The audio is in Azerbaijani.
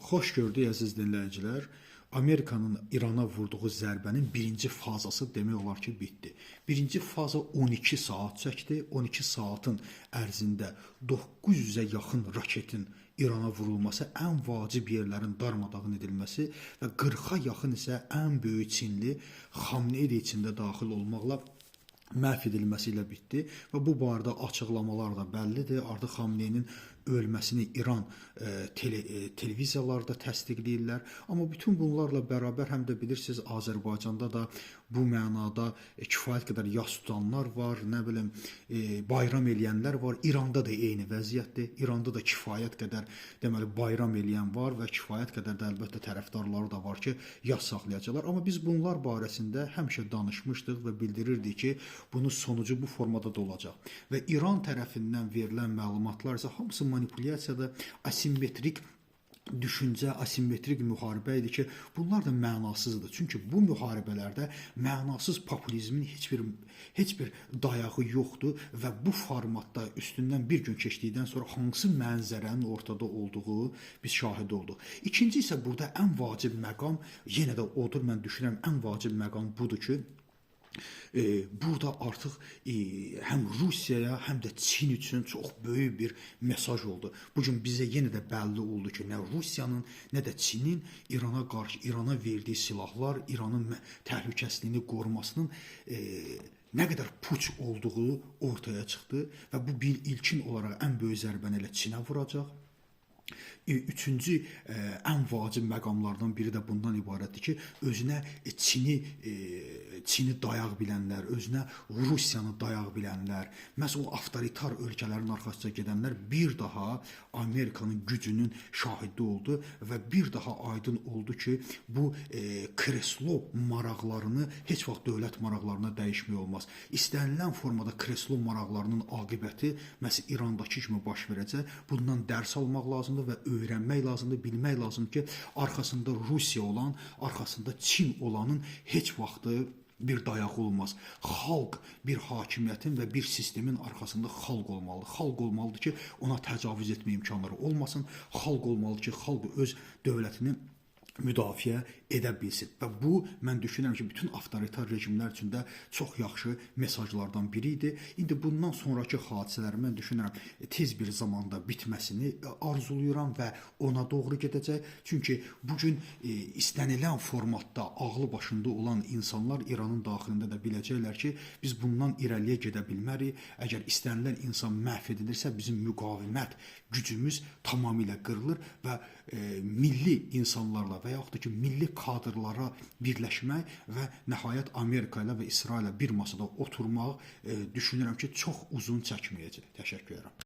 Xoş gördük əziz dinləyicilər. Amerikanın İrana vurduğu zərbənin birinci fazası demək olar ki, bitdi. Birinci faza 12 saat çəkdi. 12 saatın ərzində 900-ə yaxın raketin İrana vurulması, ən vacib yerlərin darmadağın edilməsi və 40-a yaxın isə ən böyük Çinli Xamneyi içində daxil olmaqla məhv edilməsi ilə bitdi və bu barədə açıqlamalar da bəllidir. Artıq Xamneyinin ölməsini İran televiziyalarda təsdiqləyirlər. Amma bütün bunlarla bərabər həm də bilirsiniz, Azərbaycanda da bu mənada kifayət qədər yas tutanlar var, nə bilim, bayram eləyənlər var. İranda da eyni vəziyyətdir. İranda da kifayət qədər deməli bayram eləyən var və kifayət qədər də əlbəttə tərəfdarları da var ki, yas saxlayacaqlar. Amma biz bunlar barəsində həmişə danışmışdıq və bildirirdik ki, bunun sonucu bu formada da olacaq. Və İran tərəfindən verilən məlumatlar isə hamısı manipulyasiyadır, asimetrik düşüncə, asimetrik müharibə idi ki, bunlar da mənasızdır. Çünki bu müharibələrdə mənasız populizmin heç bir dayağı yoxdur və bu formatda üstündən bir gün keçdikdən sonra hansı mənzərənin ortada olduğu biz şahid olduq. İkinci isə burada ən vacib məqam yenə də odur, mən düşünürəm ən vacib məqam budur ki, burada artıq həm Rusiyaya, həm də Çin üçün çox böyük bir mesaj oldu. Bugün bizə yenə də bəlli oldu ki, nə Rusiyanın, nə də Çinin İrana verdiyi silahlar, İranın təhlükəsizliyini qorumasının nə qədər puç olduğu ortaya çıxdı və bu ilkin olaraq ən böyük zərbəni elə Çinə vuracaq. Üçüncü ən vacib məqamlardan biri də bundan ibarətdir ki, özünə Çini dayaq bilənlər, özünə Rusiyanı dayaq bilənlər, məhz o avtoritar ölkələrin arxasında gedənlər bir daha Amerikanın gücünün şahidi oldu və bir daha aydın oldu ki, bu kreslo maraqlarını heç vaxt dövlət maraqlarına dəyişmək olmaz. İstənilən formada kreslo maraqlarının aqibəti məhz İrandakı kimi baş verəcək. Bundan dərs almaq lazımdır və öyrənmək lazımdır, bilmək lazımdır ki, arxasında Rusiya olan, arxasında Çin olanın heç vaxtı bir dayağı olmaz. Xalq bir hakimiyyətin və bir sistemin arxasında xalq olmalıdır. Xalq olmalıdır ki, ona təcavüz etmə imkanları olmasın. Xalq olmalıdır ki, xalq öz dövlətini müdafiə edə bilsin. Və bu, mən düşünürəm ki, bütün avtoritar rejimlər üçün də çox yaxşı mesajlardan biri idi. İndi bundan sonraki hadisələri mən düşünürəm tez bir zamanda bitməsini arzuluyuram və ona doğru gedəcək. Çünki bugün istənilən formatda ağlı başında olan insanlar İranın daxilində də biləcəklər ki, biz bundan irəliyə gedə bilmərik. Əgər istənilən insan məhv edilirsə, bizim müqavimət gücümüz tamamilə qırılır və milli insanlarla və yaxud da ki, milli kadrlara birləşmək və nəhayət Amerika ilə və İsraillə bir masada oturmaq düşünürəm ki, çox uzun çəkməyəcək. Təşəkkür edirəm.